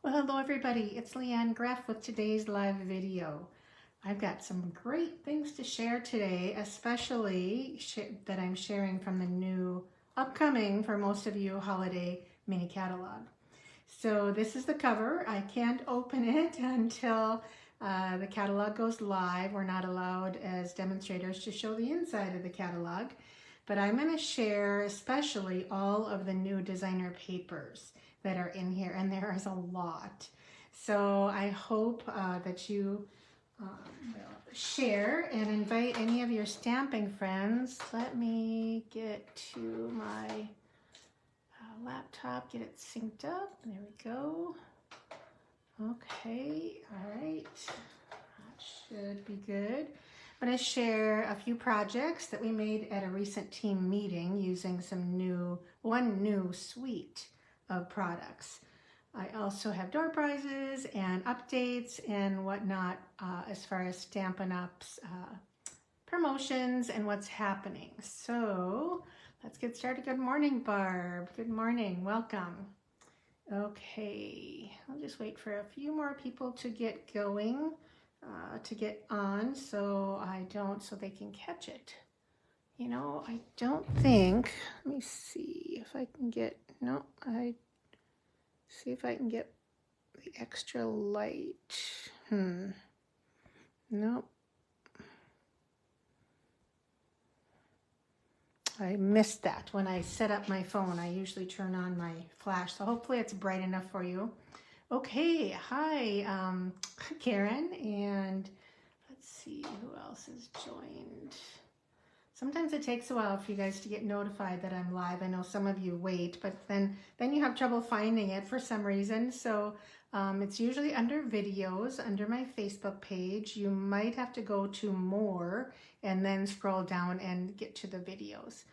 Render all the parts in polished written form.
Well, hello everybody, it's Leanne Greff with today's live video. I've got some great things to share today, especially that I'm sharing from the new upcoming, for most of you, holiday mini catalog. So this is the cover. I can't open it until the catalog goes live. We're not allowed as demonstrators to show the inside of the catalog, but I'm going to share especially all of the new designer papers that are in here, and there is a lot. So I hope that you will share and invite any of your stamping friends. Let me get to my laptop, get it synced up. There we go. Okay, all right, that should be good. I'm going to share a few projects that we made at a recent team meeting using one new suite of products. I also have door prizes and updates and whatnot as far as Stampin' Up's promotions and what's happening. So let's get started. Good morning, Barb. Good morning. Welcome. Okay, I'll just wait for a few more people to get going, to get on, so they can catch it. You know, I don't think, let me see if I can get, no, see if I can get the extra light. Nope. I missed that. When I set up my phone, I usually turn on my flash, so hopefully it's bright enough for you. Okay, hi, Karen, and let's see who else has joined. Sometimes it takes a while for you guys to get notified that I'm live. I know some of you wait, but then you have trouble finding it for some reason. So it's usually under videos, under my Facebook page. You might have to go to more and then scroll down and get to the videos.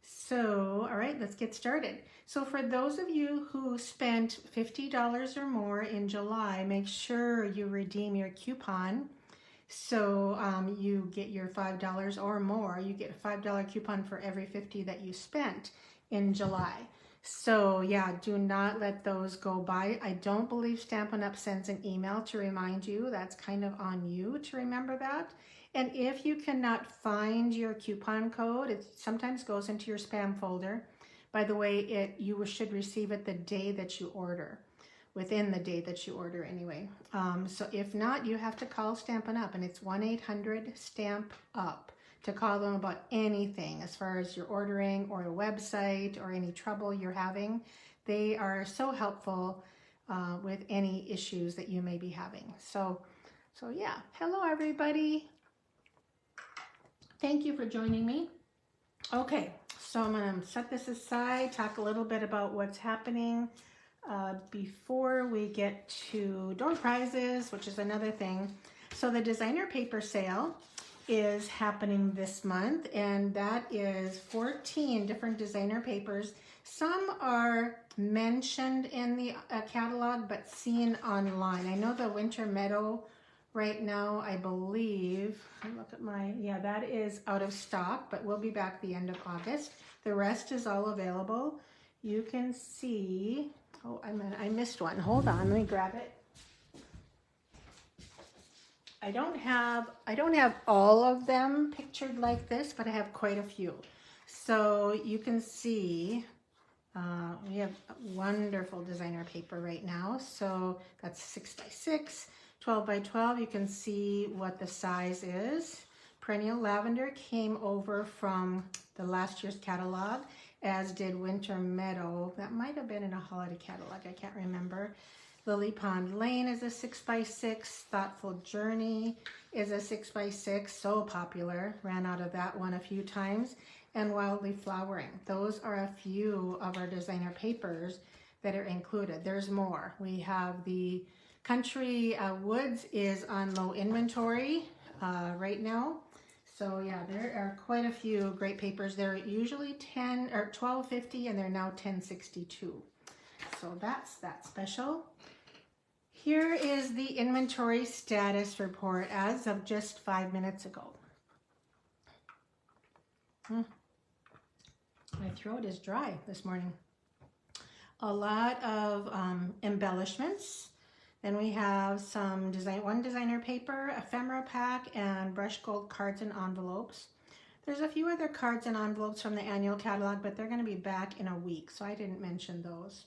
So, all right, let's get started. So for those of you who spent $50 or more in July, make sure you redeem your coupon. So you get your $5 or more. You get a $5 coupon for every $50 that you spent in July. So yeah, do not let those go by. I don't believe Stampin' Up! Sends an email to remind you. That's kind of on you to remember that. And if you cannot find your coupon code, it sometimes goes into your spam folder. By the way, you should receive it the day that you order. Within the day that you order anyway. So if not, you have to call Stampin' Up! And it's 1-800-STAMP-UP to call them about anything as far as your ordering or a website or any trouble you're having. They are so helpful with any issues that you may be having. So yeah, hello everybody. Thank you for joining me. Okay, so I'm gonna set this aside, talk a little bit about what's happening before we get to door prizes, which is another thing. So the designer paper sale is happening this month, and that is 14 different designer papers. Some are mentioned in the catalog but seen online. I know the Winter Meadow right now, I believe, look at that is out of stock, but we'll be back the end of August. The rest is all available. You can see, oh, I missed one. Hold on, let me grab it. I don't have all of them pictured like this, but I have quite a few. So you can see we have wonderful designer paper right now. So that's 6x6, 12x12. You can see what the size is. Perennial Lavender came over from the last year's catalog, as did Winter Meadow. That might have been in a holiday catalog, I can't remember. Lily Pond Lane is a 6x6. Thoughtful Journey is a 6x6, so popular. Ran out of that one a few times. And Wildly Flowering. Those are a few of our designer papers that are included. There's more. We have the Country Woods is on low inventory right now. So yeah, there are quite a few great papers. They're usually $12.50 and they're now $10.62. So that's that special. Here is the inventory status report as of just 5 minutes ago. My throat is dry this morning. A lot of embellishments. Then we have some one designer paper, ephemera pack, and brush gold cards and envelopes. There's a few other cards and envelopes from the annual catalog, but they're going to be back in a week, so I didn't mention those.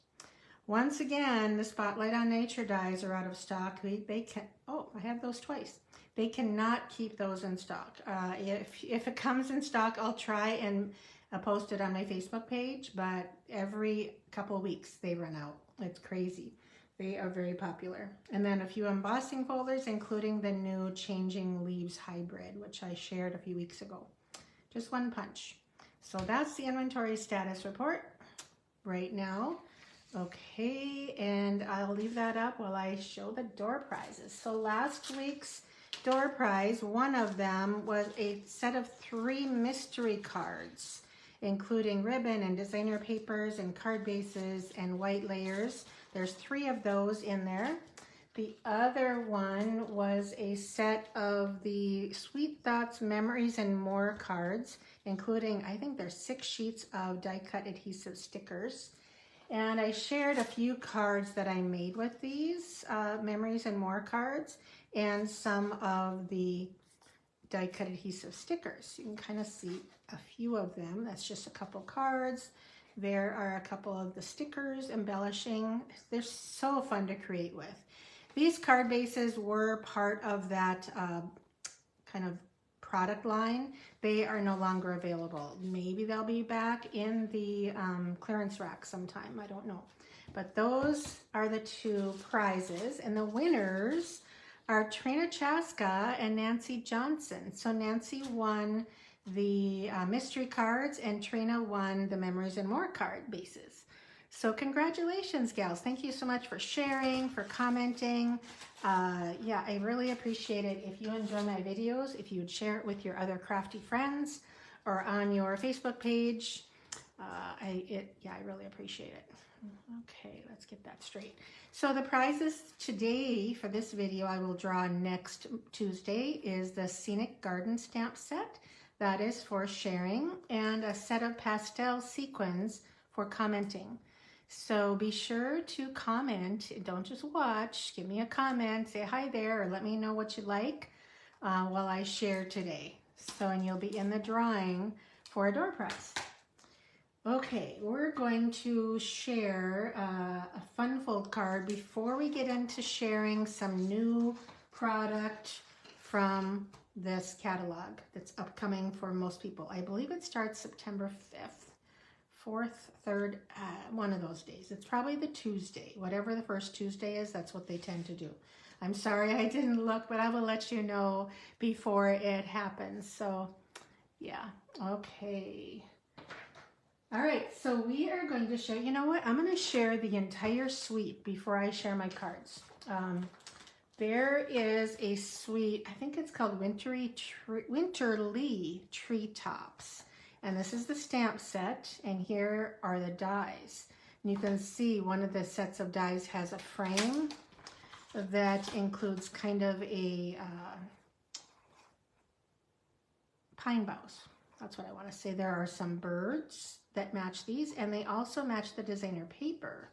Once again, the Spotlight on Nature dies are out of stock. They can, oh, I have those twice. They cannot keep those in stock. If it comes in stock, I'll try and post it on my Facebook page, but every couple of weeks they run out. It's crazy. They are very popular. And then a few embossing folders, including the new Changing Leaves Hybrid, which I shared a few weeks ago. Just one punch. So that's the inventory status report right now. Okay, and I'll leave that up while I show the door prizes. So last week's door prize, one of them was a set of 3 mystery cards, including ribbon and designer papers and card bases and white layers. There's 3 of those in there. The other one was a set of the Sweet Thoughts, Memories, and More cards, including, I think there's 6 sheets of die-cut adhesive stickers. And I shared a few cards that I made with these Memories and More cards and some of the die-cut adhesive stickers. You can kind of see a few of them. That's just a couple cards. There are a couple of the stickers embellishing. They're so fun to create with. These card bases were part of that kind of product line. They are no longer available. Maybe they'll be back in the clearance rack sometime. I don't know. But those are the 2 prizes. And the winners are Trina Chaska and Nancy Johnson. So Nancy won the mystery cards and Trina won the Memories and More card bases. So congratulations, gals. Thank you so much for sharing, for commenting. Yeah, I really appreciate it. If you enjoy my videos, if you would share it with your other crafty friends or on your Facebook page, I really appreciate it. Okay, let's get that straight. So the prizes today for this video I will draw next Tuesday is the Scenic Garden stamp set. That is for sharing, and a set of pastel sequins for commenting. So be sure to comment. Don't just watch. Give me a comment. Say hi there or let me know what you like while I share today. So, and you'll be in the drawing for a door prize. Okay, we're going to share a fun fold card before we get into sharing some new product from this catalog that's upcoming for most people. I believe it starts September 5th. 4th, 3rd, one of those days. It's probably the Tuesday. Whatever the first Tuesday is, that's what they tend to do. I'm sorry I didn't look, but I will let you know before it happens. So, yeah. Okay. All right, so we are going to show, you know what? I'm going to share the entire suite before I share my cards. There is a suite, I think it's called Winterly Treetops. And this is the stamp set, and here are the dies. And you can see one of the sets of dies has a frame that includes kind of a pine boughs. That's what I want to say. There are some birds that match these, and they also match the designer paper.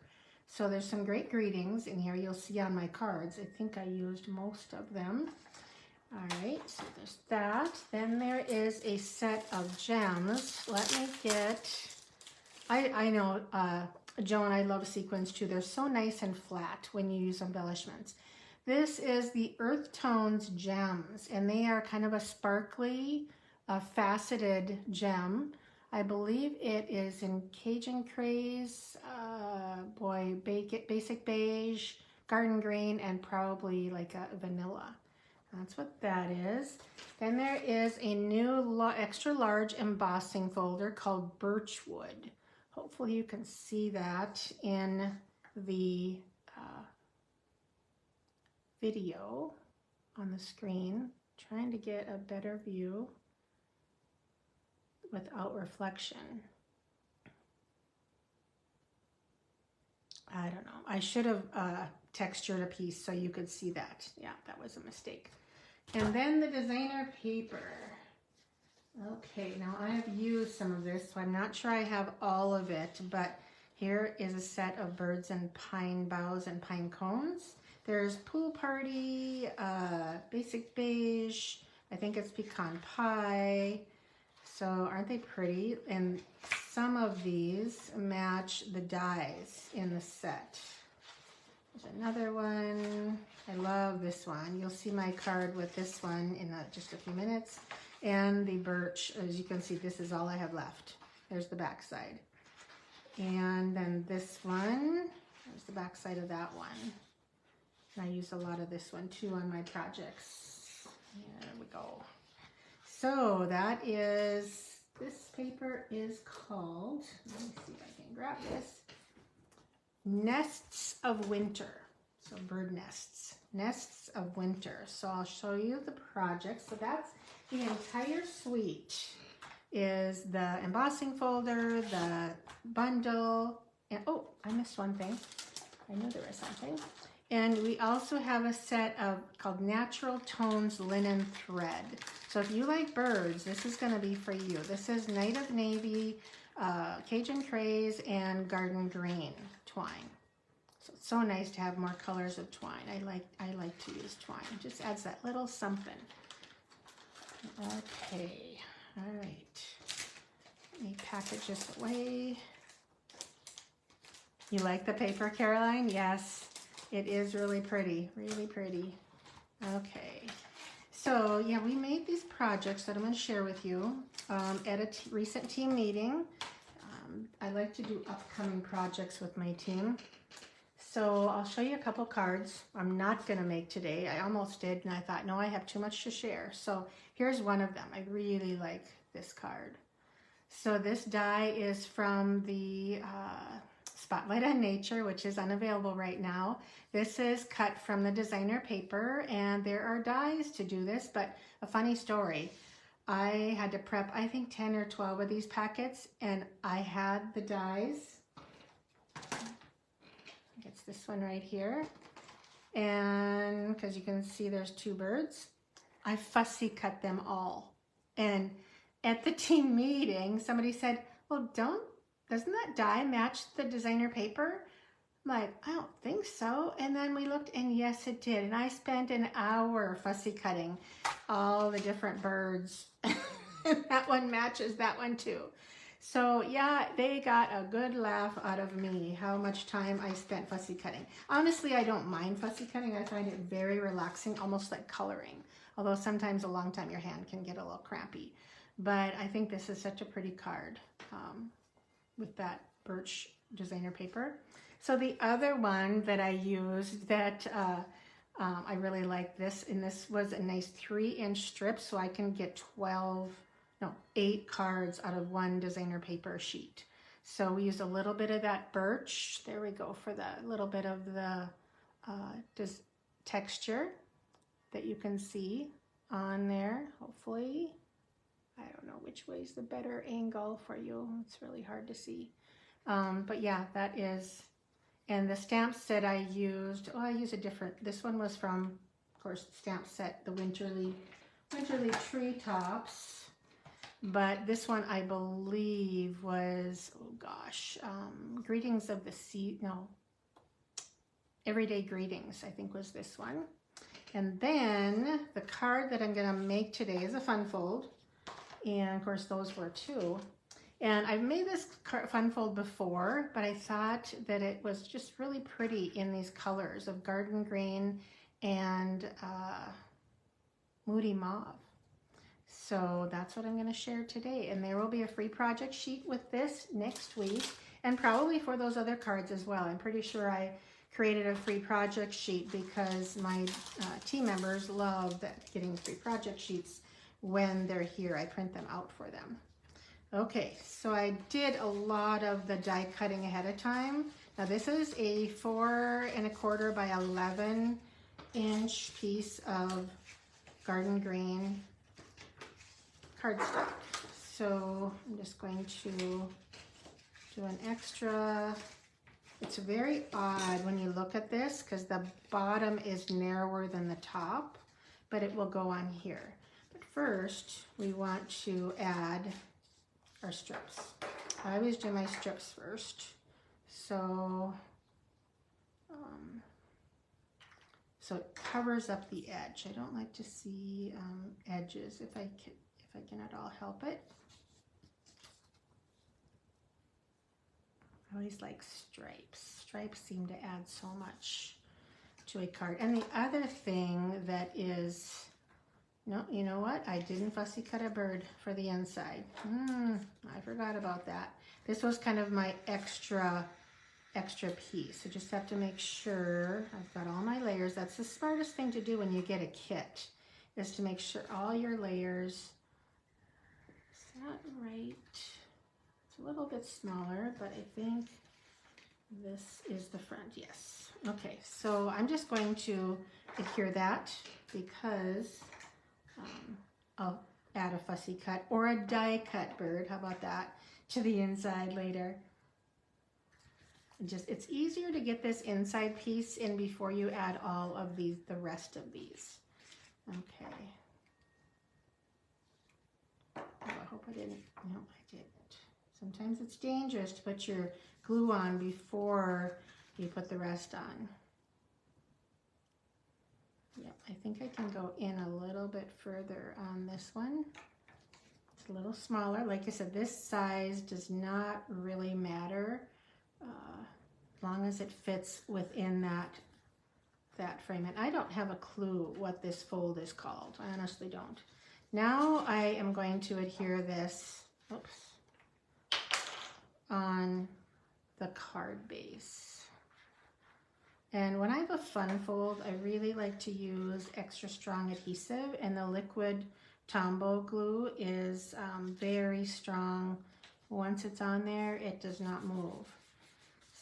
So there's some great greetings in here. You'll see on my cards. I think I used most of them. All right, so there's that. Then there is a set of gems. Let me get, I know, Joe and I love sequins too. They're so nice and flat when you use embellishments. This is the Earth Tones gems, and they are kind of a sparkly, faceted gem. I believe it is in Cajun Craze, Basic Beige, Garden Green, and probably like a vanilla. That's what that is. Then there is a new extra large embossing folder called Birchwood. Hopefully you can see that in the video on the screen. Trying to get a better view without reflection. I don't know. I should have textured a piece so you could see that. Yeah, that was a mistake. And then the designer paper. Okay, now I have used some of this, so I'm not sure I have all of it, but here is a set of birds and pine boughs and pine cones. There's Pool Party, Basic Beige, I think it's Pecan Pie. So aren't they pretty? And some of these match the dies in the set. There's another one. I love this one. You'll see my card with this one in just a few minutes. And the birch, as you can see, this is all I have left. There's the back side. And then this one, there's the back side of that one. And I use a lot of this one too on my projects. There we go. So that is, this paper is called, let me see if I can grab this, Nests of Winter. So bird nests, Nests of Winter. So I'll show you the project. So that's the entire suite, is the embossing folder, the bundle, and oh, I missed one thing. I knew there was something. And we also have a set of called Natural Tones Linen Thread. So if you like birds, this is going to be for you. This is Night of Navy, Cajun Craze, and Garden Green twine. So it's so nice to have more colors of twine. I like to use twine. It just adds that little something. Okay, all right. Let me package this away. You like the paper, Caroline? Yes. It is really pretty, really pretty. Okay, so yeah, we made these projects that I'm going to share with you at a recent team meeting. I like to do upcoming projects with my team. So I'll show you a couple cards I'm not going to make today. I almost did, and I thought, no, I have too much to share. So here's one of them. I really like this card. So this die is from the Spotlight on Nature, which is unavailable right now. This is cut from the designer paper, and there are dies to do this, but a funny story. I had to prep, I think, 10 or 12 of these packets, and I had the dies. It's this one right here. And because you can see there's two birds, I fussy cut them all. And at the team meeting, somebody said, well, doesn't that die match the designer paper? I'm like, I don't think so. And then we looked, and yes, it did. And I spent an hour fussy cutting all the different birds. That one matches that one too. So yeah, they got a good laugh out of me, how much time I spent fussy cutting. Honestly, I don't mind fussy cutting. I find it very relaxing, almost like coloring. Although sometimes a long time your hand can get a little crampy. But I think this is such a pretty card with that birch designer paper. So the other one that I used that I really like this, and this was a nice 3-inch strip, so I can get 8 cards out of one designer paper sheet. So we used a little bit of that birch. There we go, for the little bit of the texture that you can see on there, hopefully. I don't know which way is the better angle for you. It's really hard to see. But yeah, that is, and the stamp set I used, I use a different, this one was from, of course, the stamp set, the Winterly Treetops. But this one I believe was, Greetings of the Sea, Everyday Greetings, I think was this one. And then the card that I'm gonna make today is a fun fold. And of course those were too. And I've made this fun fold before, but I thought that it was just really pretty in these colors of Garden Green and Moody Mauve. So that's what I'm going to share today. And there will be a free project sheet with this next week, and probably for those other cards as well. I'm pretty sure I created a free project sheet because my team members love getting free project sheets when they're here. I print them out for them. Okay, so I did a lot of the die cutting ahead of time. Now this is a 4 1/4 by 11-inch piece of Garden Green cardstock. So I'm just going to do an extra. It's very odd when you look at this because the bottom is narrower than the top, but it will go on here. But first, we want to add our strips. I always do my strips first. So so it covers up the edge. I don't like to see edges if I can at all help it. I always like stripes. Stripes seem to add so much to a card. And the other thing that is, no, you know what? I didn't fussy cut a bird for the inside. I forgot about that. This was kind of my extra piece. I just have to make sure I've got all my layers. That's the smartest thing to do when you get a kit, is to make sure all your layers. Is that right? It's a little bit smaller, but I think this is the front. Yes. Okay, so I'm just going to adhere that because I'll add a fussy cut or a die cut bird, how about that, to the inside later. It's easier to get this inside piece in before you add all of the rest of these. Okay. Oh, I hope I didn't. No, I didn't. Sometimes it's dangerous to put your glue on before you put the rest on. Yep, I think I can go in a little bit further on this one. It's a little smaller. Like I said, this size does not really matter as long as it fits within that frame. And I don't have a clue what this fold is called. I honestly don't. Now I am going to adhere this, oops, on the card base. And when I have a fun fold, I really like to use extra strong adhesive, and the liquid Tombow glue is very strong. Once it's on there, it does not move.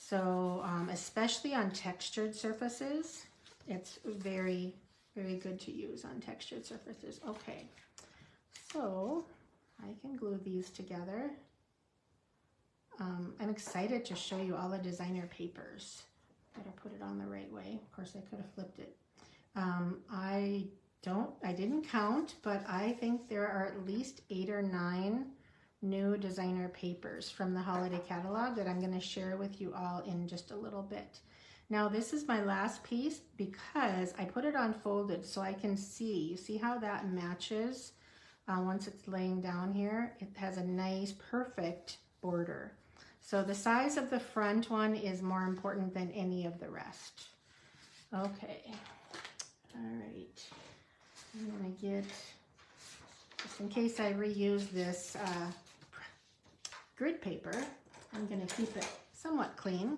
So especially on textured surfaces, it's very, very good to use on textured surfaces. Okay, so I can glue these together. I'm excited to show you all the designer papers. Better put it on the right way. Of course, I could have flipped it. I didn't count, but I think there are at least 8 or 9 new designer papers from the holiday catalog that I'm going to share with you all in just a little bit. Now, this is my last piece because I put it on folded so I can see. You see how that matches once it's laying down here? It has a nice, perfect border. So the size of the front one is more important than any of the rest. Okay, all right. I'm gonna get, just in case I reuse this grid paper, I'm gonna keep it somewhat clean.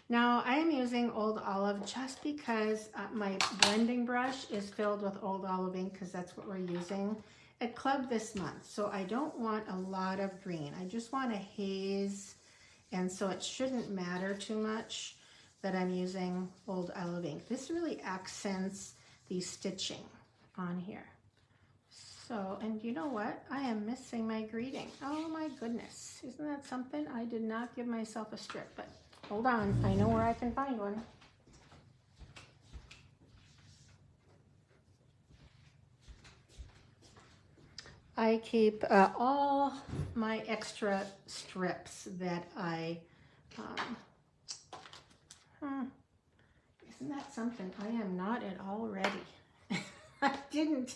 Now I am using Old Olive just because my blending brush is filled with Old Olive ink, because that's what we're using at club this month. So I don't want a lot of green. I just want a haze. And so it shouldn't matter too much that I'm using Old Olive ink. This really accents the stitching on here. So, and you know what? I am missing my greeting. Oh my goodness. Isn't that something? I did not give myself a strip, but hold on. I know where I can find one. I keep all my extra strips that I, isn't that something? I am not at all ready. I didn't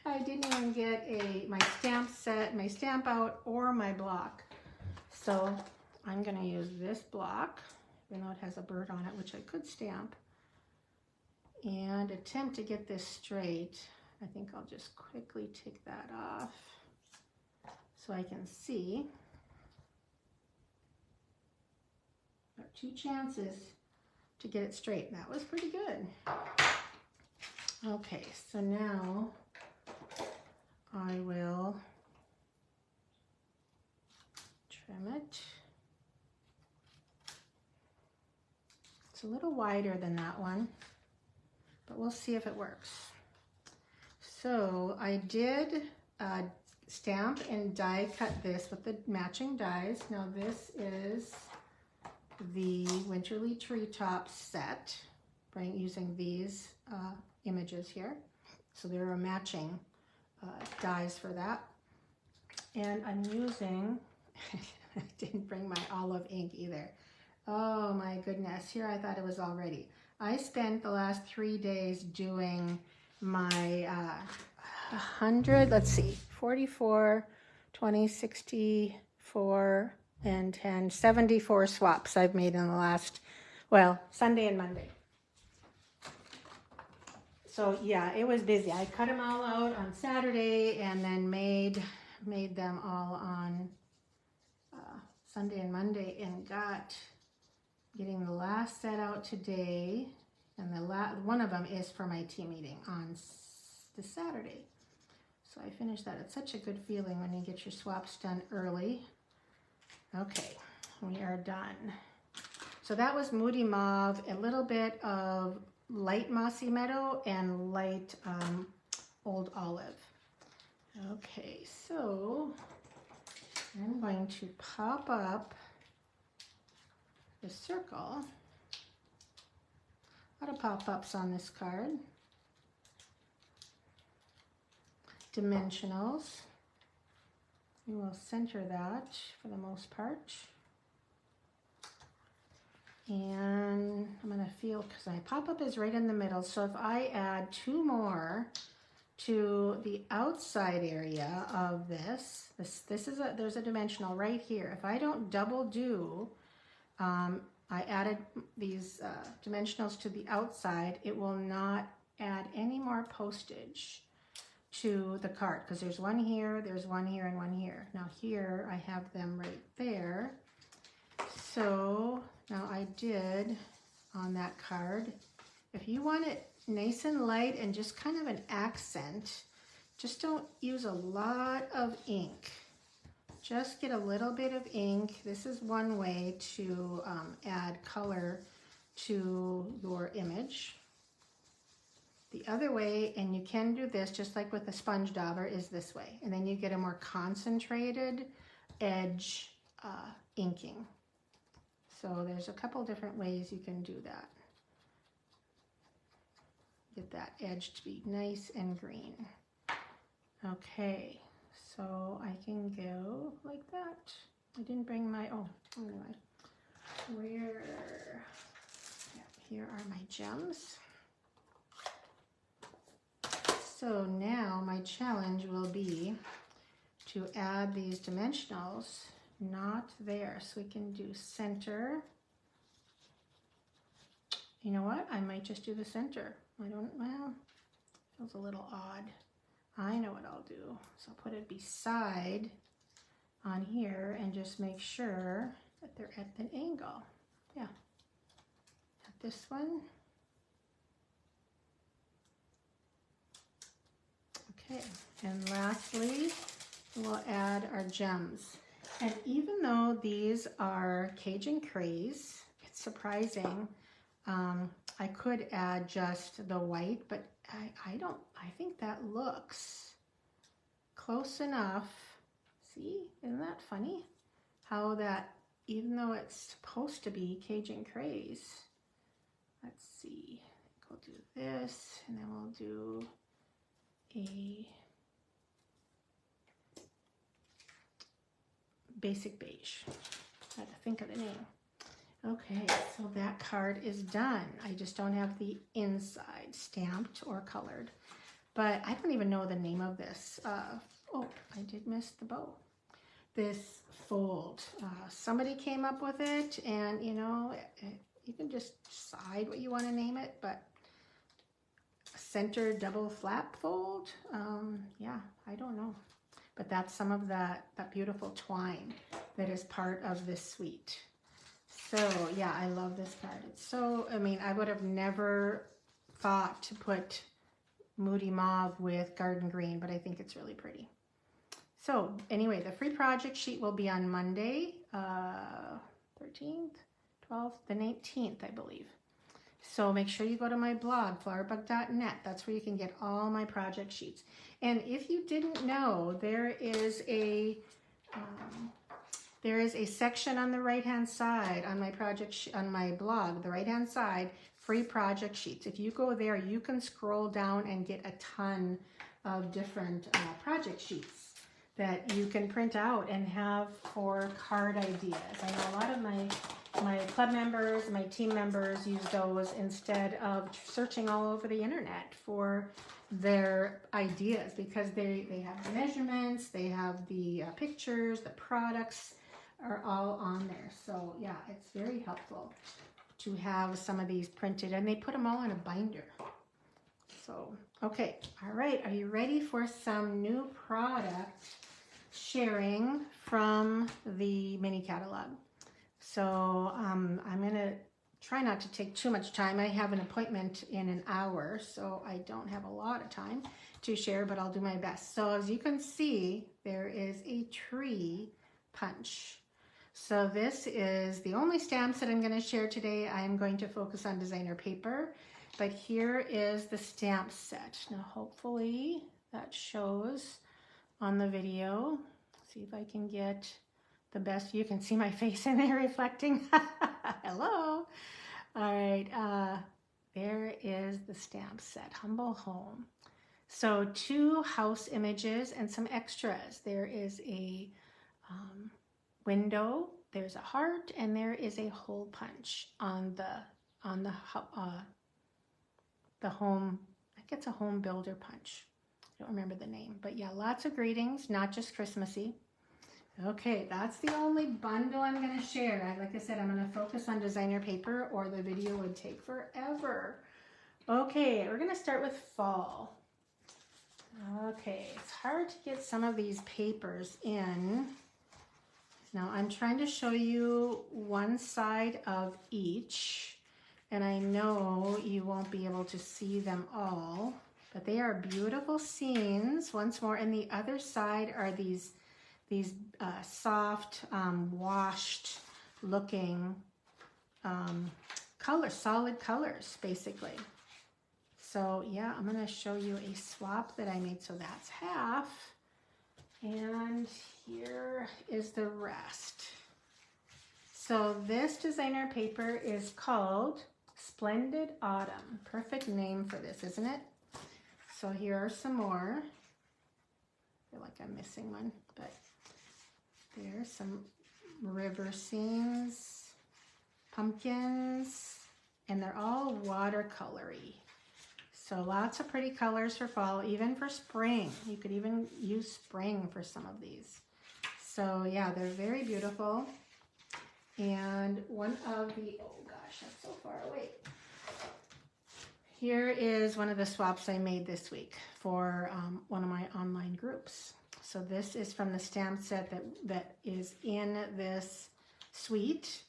even get my stamp set, my stamp out, or my block. So I'm gonna use this block, even though it has a bird on it, which I could stamp, and attempt to get this straight. I think I'll just quickly take that off so I can see. There are 2 chances to get it straight. That was pretty good. Okay, so now I will trim it. It's a little wider than that one, but we'll see if it works. So I did stamp and die cut this with the matching dies. Now this is the Winterly Treetop set, right, using these images here. So there are matching dies for that. And I'm using, I didn't bring my olive ink either. Oh my goodness, here I thought it was all ready. I spent the last 3 days doing my 100, let's see, 44, 20, 64, and 10, 74 swaps I've made in the last, well, Sunday and Monday. So yeah, it was busy. I cut them all out on Saturday and then made them all on Sunday and Monday, and getting the last set out today, and one of them is for my team meeting on the Saturday. So I finished that. It's such a good feeling when you get your swaps done early. Okay, we are done. So that was Moody Mauve, a little bit of light Mossy Meadow, and light Old Olive. Okay, so I'm going to pop up the circle. A lot of pop-ups on this card. Dimensionals. We will center that for the most part. And I'm going to feel, because my pop-up is right in the middle, so if I add 2 more to the outside area of this is there's a dimensional right here. If I don't double do, I added these dimensionals to the outside, it will not add any more postage to the card, because there's one here, there's one here, and one here. Now here I have them right there. So now I did on that card, if you want it nice and light and just kind of an accent, just don't use a lot of ink. Just get a little bit of ink. This is one way to add color to your image. The other way, and you can do this just like with a sponge dauber, is this way. And then you get a more concentrated edge inking. So there's a couple different ways you can do that. Get that edge to be nice and green. Okay, so I can go like that. I didn't bring my, oh, anyway. Here are my gems. So now my challenge will be to add these dimensionals, not there. So we can do center. You know what? I might just do the center. Well, feels a little odd. I know what I'll do. So I'll put it beside on here and just make sure that they're at an angle. Yeah. At this one. Okay, and lastly, we'll add our gems. And even though these are Cajun Craze, it's surprising. I could add just the white, but I think that looks close enough. See, isn't that funny? How that, even though it's supposed to be Cajun Craze, let's see, we'll do this, and then we'll do a basic beige. I had to think of the name. Okay, so that card is done. I just don't have the inside stamped or colored, but I don't even know the name of this. Oh, I did miss the bow. This fold. Somebody came up with it, and you know, you can just decide what you want to name it, but center double flap fold. Yeah, I don't know, but that's some of that beautiful twine that is part of this suite. So yeah, I love this card. It's so, I mean, I would have never thought to put Moody Mauve with Garden Green, but I think it's really pretty. So anyway, the free project sheet will be on Monday, 13th, 12th, the 19th, I believe. So make sure you go to my blog, flowerbug.net. That's where you can get all my project sheets. And if you didn't know, there is a section on the right-hand side on my on my blog, the right-hand side, free project sheets. If you go there, you can scroll down and get a ton of different project sheets that you can print out and have for card ideas. I know a lot of my my club members, my team members use those instead of searching all over the internet for their ideas, because they have the measurements, they have the pictures, the products are all on there. So yeah, it's very helpful to have some of these printed, and they put them all in a binder. So, okay, all right, are you ready for some new product sharing from the mini catalog? So I'm gonna try not to take too much time. I have an appointment in an hour, so I don't have a lot of time to share, but I'll do my best. So as you can see, there is a tree punch. So this is the only stamps that I'm going to share today. I am going to focus on designer paper, but here is the stamp set. Now hopefully that shows on the video. See if I can get the best. You can see my face in there reflecting. Hello. All right. There is the stamp set, Humble Home. So 2 house images and some extras. There is a window, there's a heart, and there is a hole punch on the home. I think it's a home builder punch. I don't remember the name, but yeah, lots of greetings, not just Christmassy. Okay, that's the only bundle I'm going to share. Like I said, I'm going to focus on designer paper or the video would take forever. Okay, we're going to start with fall. Okay, it's hard to get some of these papers in. Now I'm trying to show you one side of each, and I know you won't be able to see them all, but they are beautiful scenes once more, and the other side are these soft, washed looking colors, solid colors, basically. So yeah, I'm gonna show you a swap that I made. So that's half, and here is the rest. So this designer paper is called Splendid Autumn. Perfect name for this, isn't it? So here are some more. I feel like I'm missing one, but there's some river scenes, pumpkins, and they're all watercolory. So lots of pretty colors for fall, even for spring. You could even use spring for some of these. So yeah, they're very beautiful. And one of the, oh gosh, that's so far away. Here is one of the swaps I made this week for one of my online groups. So this is from the stamp set that is in this suite.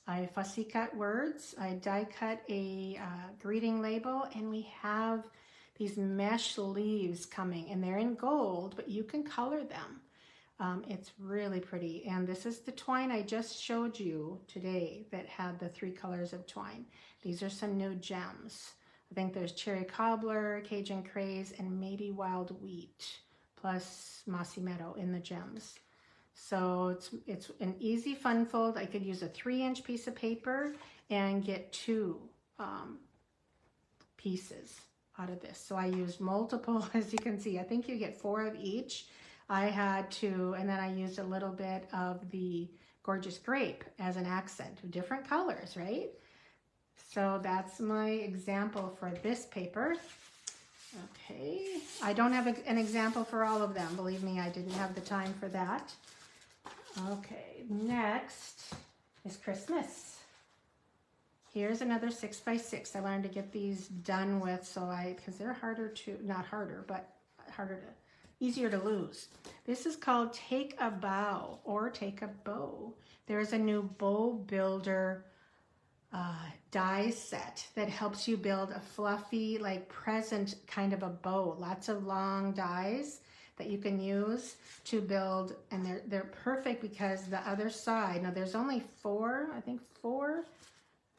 I fussy cut words, I die cut a greeting label, and we have these mesh leaves coming, and they're in gold, but you can color them. It's really pretty, and this is the twine I just showed you today that had the 3 colors of twine. These are some new gems. I think there's cherry cobbler, Cajun craze, and maybe wild wheat, plus mossy meadow in the gems. So it's an easy fun fold. I could use a 3-inch piece of paper and get 2 pieces out of this. So I used multiple, as you can see. I think you get 4 of each. I had 2, and then I used a little bit of the gorgeous grape as an accent, different colors, right? So that's my example for this paper. Okay, I don't have an example for all of them. Believe me, I didn't have the time for that. Okay, next is Christmas. Here's another 6x6. I learned to get these done with, because they're harder to, not harder, but easier to lose. This is called Take a Bow or Take a Bow. There's a new bow builder die set that helps you build a fluffy, like present kind of a bow. Lots of long dies that you can use to build, and they're perfect because the other side, now there's only 4, I think 4,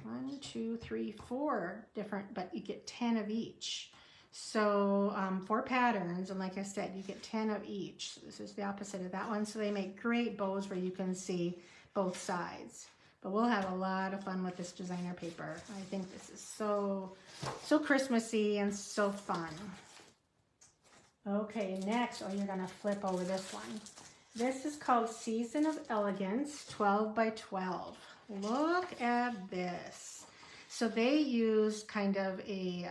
1, 2, 3, 4 different, but you get 10 of each. So 4 patterns, and like I said, you get 10 of each. So this is the opposite of that one. So they make great bows where you can see both sides. But we'll have a lot of fun with this designer paper. I think this is so Christmassy and so fun. Okay, next, you're gonna flip over this one. This is called Season of Elegance 12 by 12. look at this. So they use kind of a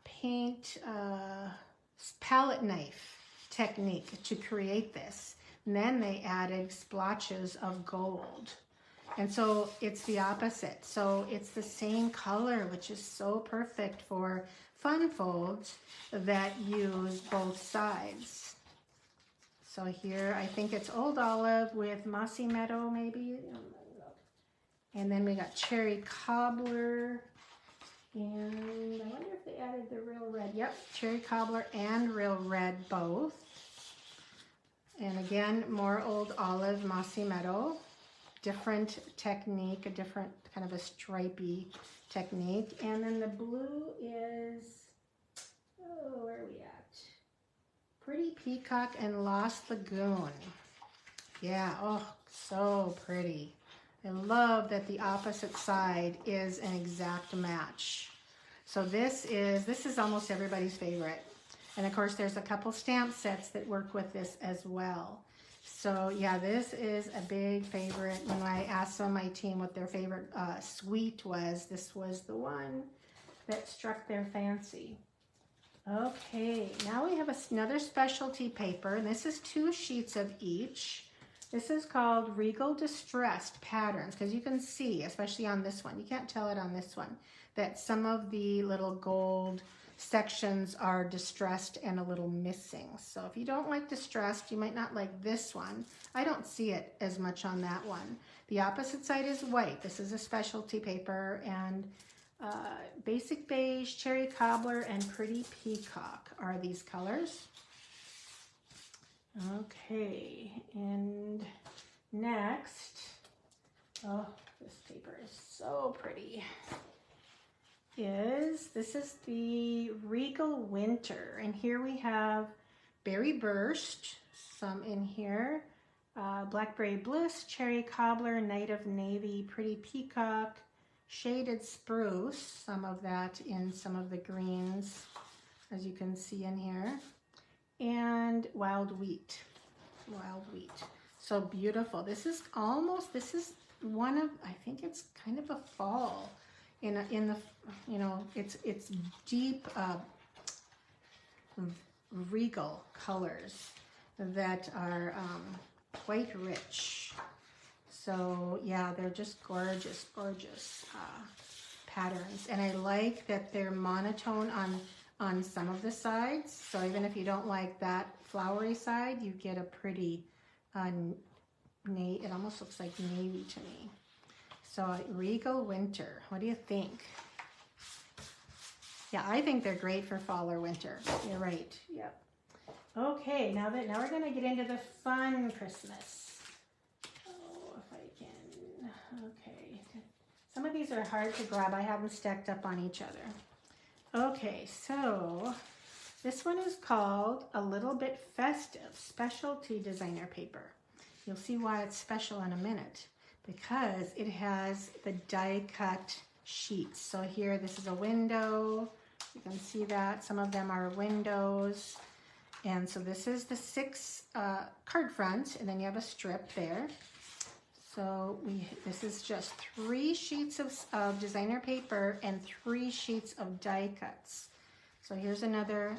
paint palette knife technique to create this. And then they added splotches of gold. And so it's the opposite. So it's the same color, which is so perfect for fun folds that use both sides. So here, I think it's Old Olive with Mossy Meadow, maybe. And then we got Cherry Cobbler. And I wonder if they added the Real Red. Yep, Cherry Cobbler and Real Red both. And again, more Old Olive, Mossy Meadow. Different technique, a different kind of a stripy technique. And then the blue is, oh, where are we at? Pretty Peacock and Lost Lagoon. Yeah, oh, so pretty. I love that the opposite side is an exact match. So this is almost everybody's favorite. And of course, there's a couple stamp sets that work with this as well. So yeah, this is a big favorite. When I asked some of my team what their favorite suite was, this was the one that struck their fancy. Okay, now we have another specialty paper, and this is 2 sheets of each. This is called Regal Distressed Patterns, because you can see, especially on this one, you can't tell it on this one, that some of the little gold sections are distressed and a little missing. So if you don't like distressed, you might not like this one. I don't see it as much on that one. The opposite side is white. This is a specialty paper, and Basic Beige, Cherry Cobbler, and Pretty Peacock are these colors. Okay, and next, oh, this paper is so pretty. This is the Regal Winter, and here we have Berry Burst, some in here, Blackberry Bliss, Cherry Cobbler, Night of Navy, Pretty Peacock, Shaded Spruce, some of that in some of the greens, as you can see in here, and Wild Wheat. So beautiful. This is one of, I think it's kind of a fall in the, you know, it's deep regal colors that are quite rich. So yeah, they're just gorgeous patterns. And I like that they're monotone on some of the sides. So even if you don't like that flowery side, you get a pretty, it almost looks like navy to me. So Regal Winter, what do you think? Yeah, I think they're great for fall or winter. You're right, yep. Okay, now we're gonna get into the fun Christmas. Oh, if I can, okay. Some of these are hard to grab. I have them stacked up on each other. Okay, so this one is called A Little Bit Festive Specialty Designer Paper. You'll see why it's special in a minute, because it has the die cut sheets. So here, this is a window. You can see that. Some of them are windows. And so this is the 6 card front, and then you have a strip there. So this is just 3 sheets of designer paper and 3 sheets of die cuts. So here's another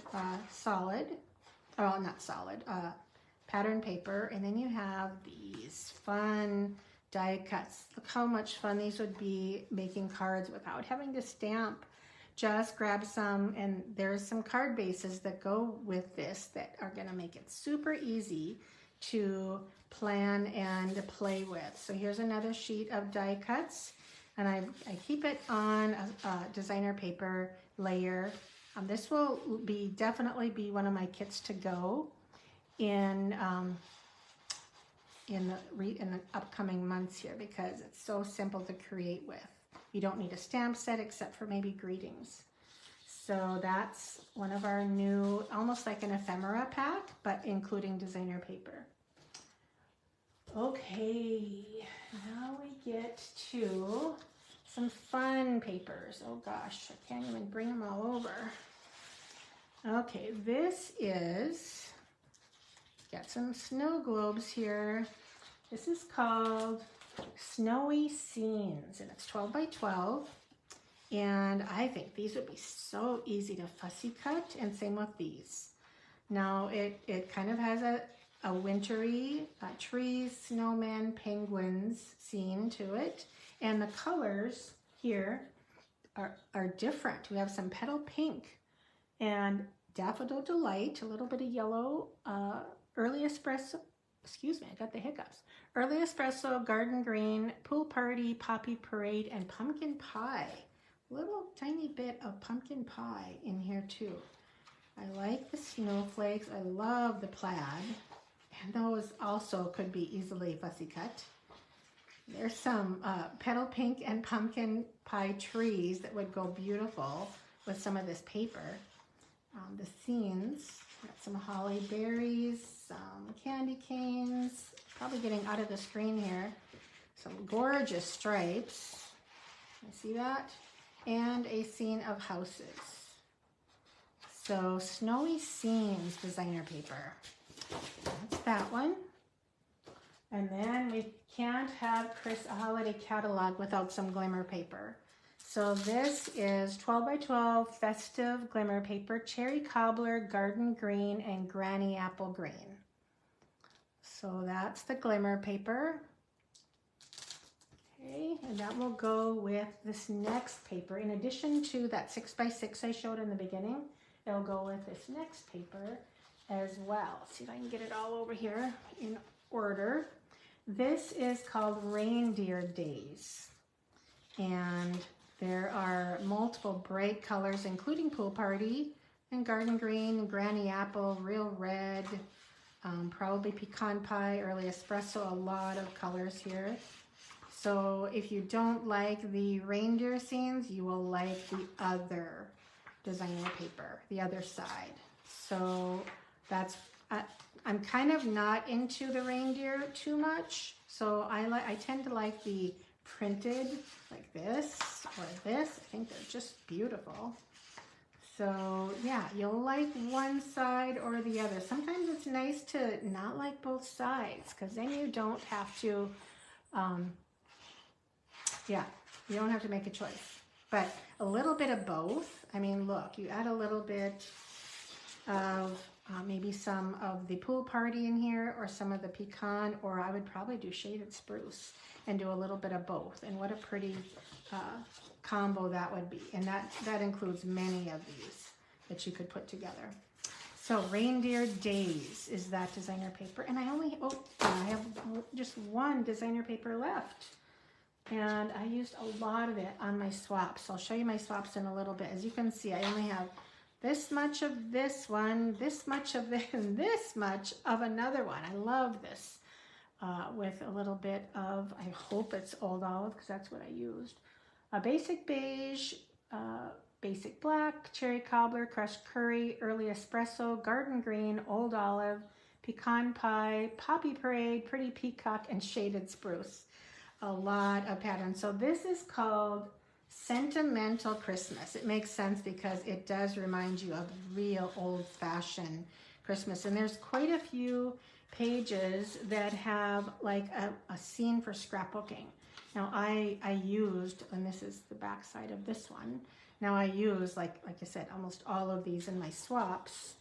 pattern paper, and then you have these fun die cuts. Look how much fun these would be making cards without having to stamp. Just grab some, and there's some card bases that go with this that are gonna make it super easy to plan and play with. So here's another sheet of die cuts, and I keep it on a designer paper layer. This will definitely be one of my kits to go in the upcoming months here, because it's so simple to create with. You don't need a stamp set except for maybe greetings. So that's one of our new, almost like an ephemera pack, but including designer paper. Okay, now we get to some fun papers. Oh gosh, I can't even bring them all over. Okay, this is, got some snow globes here. This is called Snowy Scenes, and it's 12 by 12. And I think these would be so easy to fussy cut, and same with these. Now it kind of has a wintry trees, snowmen, penguins scene to it. And the colors here are different. We have some petal pink and daffodil delight, a little bit of yellow, early espresso, excuse me, I got the hiccups. Early espresso, garden green, pool party, poppy parade, and pumpkin pie. Little tiny bit of pumpkin pie in here too. I like the snowflakes. I love the plaid. And those also could be easily fussy cut. There's some petal pink and pumpkin pie trees that would go beautiful with some of this paper. The scenes, got some holly berries, some candy canes, probably getting out of the screen here. Some gorgeous stripes. You see that? And a scene of houses. So Snowy Scenes designer paper. That's that one. And then we can't have a holiday catalog without some glimmer paper. So this is 12 by 12 festive glimmer paper, cherry cobbler, garden green, and granny apple green. So that's the glimmer paper. Okay, and that will go with this next paper. In addition to that 6 by 6 I showed in the beginning, it'll go with this next paper as well. See if I can get it all over here in order. This is called Reindeer Days. And there are multiple bright colors, including pool party and garden green, granny apple, real red, probably pecan pie, early espresso, a lot of colors here. So if you don't like the reindeer scenes, you will like the other designer paper, the other side. So that's, I'm kind of not into the reindeer too much. So I tend to like the printed like this or this. I think they're just beautiful. So yeah, you'll like one side or the other. Sometimes it's nice to not like both sides because then you don't have to, yeah, you don't have to make a choice. But a little bit of both. I mean, look, you add a little bit of maybe some of the pool party in here or some of the pecan, or I would probably do shaded spruce and do a little bit of both. And what a pretty combo that would be. And that includes many of these that you could put together. So Reindeer Days is that designer paper. And I have just one designer paper left. And I used a lot of it on my swaps. I'll show you my swaps in a little bit. As you can see, I only have this much of this one, this much of this, and this much of another one. I love this with a little bit of, I hope it's Old Olive because that's what I used. A basic beige, basic black, cherry cobbler, crushed curry, early espresso, garden green, Old Olive, pecan pie, poppy parade, pretty peacock, and shaded spruce. A lot of patterns. So this is called Sentimental Christmas. It makes sense because it does remind you of real old-fashioned Christmas. And there's quite a few pages that have like a scene for scrapbooking. Now I used, and this is the back side of this one. Now I use, like I said, almost all of these in my swaps.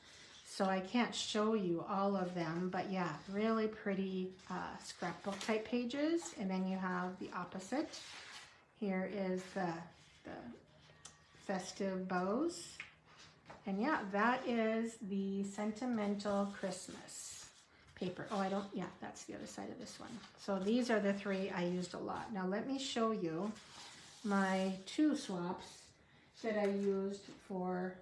So I can't show you all of them, but yeah, really pretty scrapbook type pages. And then you have the opposite. Here is the festive bows. And yeah, that is the Sentimental Christmas paper. Oh, that's the other side of this one. So these are the three I used a lot. Now let me show you my two swaps that I used for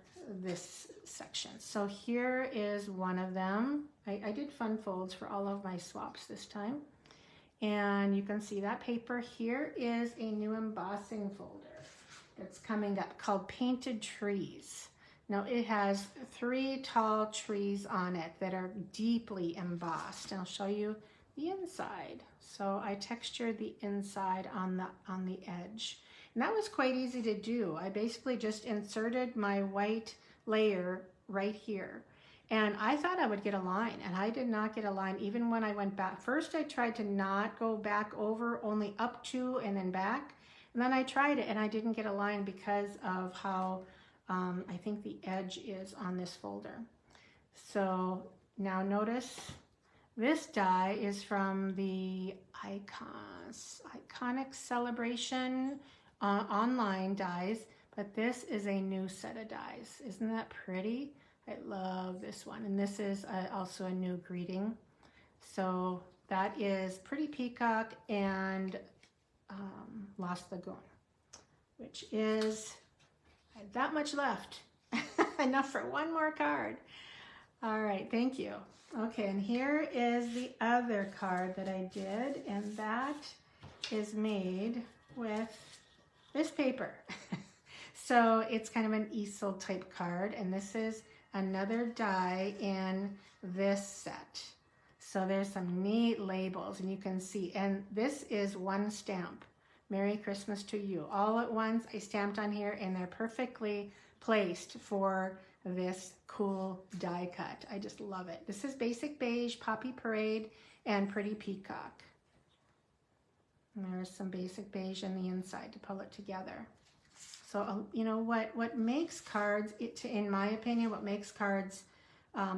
this section. So here is one of them. I did fun folds for all of my swaps this time. And you can see that paper. Here is a new embossing folder that's coming up called Painted Trees. Now it has 3 tall trees on it that are deeply embossed. And I'll show you the inside. So I textured the inside on the edge. And that was quite easy to do. I basically just inserted my white layer right here. And I thought I would get a line, and I did not get a line even when I went back. First I tried to not go back over, only up to and then back. And then I tried it and I didn't get a line because of how I think the edge is on this folder. So now notice this die is from the Iconic Celebration online dies, but this is a new set of dies. Isn't that pretty? I love this one, and this is also a new greeting. So that is Pretty Peacock and Lost Lagoon, which is, I have that much left. Enough for one more card. All right, thank you. Okay, and here is the other card that I did, and that is made with this paper. So it's kind of an easel type card, and this is another die in this set. So there's some neat labels, and you can see, and this is one stamp. Merry Christmas to you. All at once, I stamped on here, and they're perfectly placed for this cool die cut. I just love it. This is Basic Beige, Poppy Parade, and Pretty Peacock. And there's some Basic Beige in the inside to pull it together. So, you know, what makes cards, in my opinion, what makes cards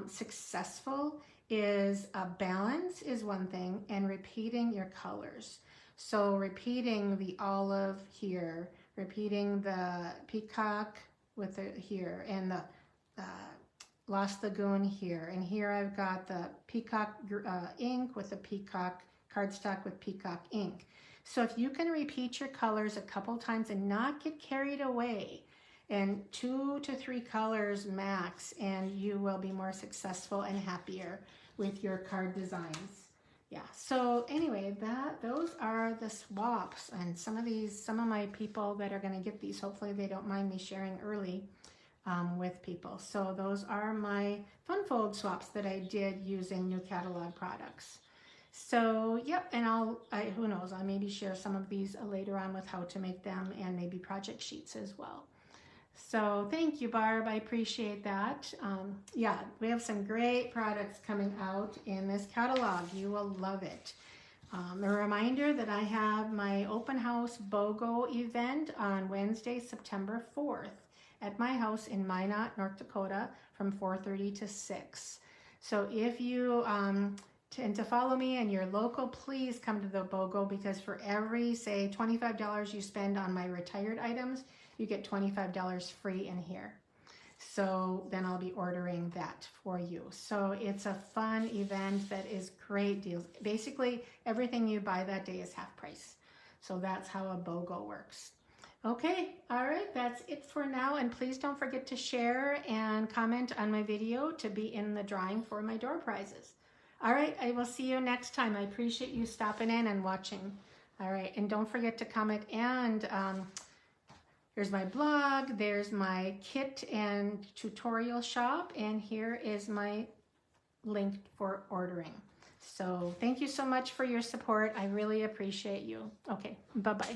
successful is balance is one thing, and repeating your colors. So repeating the olive here, repeating the peacock with the here, and the Lost Lagoon here. And here I've got the peacock ink with the peacock cardstock with peacock ink. So if you can repeat your colors a couple times and not get carried away, and 2 to 3 colors max, and you will be more successful and happier with your card designs. Yeah, so anyway, those are the swaps, and some of my people that are going to get these, hopefully they don't mind me sharing early with people. So those are my fun fold swaps that I did using new catalog products. So yep, and who knows, I'll maybe share some of these later on with how to make them, and maybe project sheets as well. So thank you, Barb, I appreciate that. Yeah, we have some great products coming out in this catalog. You will love it. A reminder that I have my open house BOGO event on Wednesday, September 4th at my house in Minot, North Dakota from 4:30 to 6. So if you and to follow me and you're local, please come to the BOGO, because for every, say, $25 you spend on my retired items, you get $25 free in here. So then I'll be ordering that for you. So it's a fun event that is great deals. Basically, everything you buy that day is half price. So that's how a BOGO works. Okay, all right, that's it for now. And please don't forget to share and comment on my video to be in the drawing for my door prizes. All right, I will see you next time. I appreciate you stopping in and watching. All right, and don't forget to comment. And here's my blog, there's my kit and tutorial shop, and here is my link for ordering. So thank you so much for your support. I really appreciate you. Okay, bye-bye.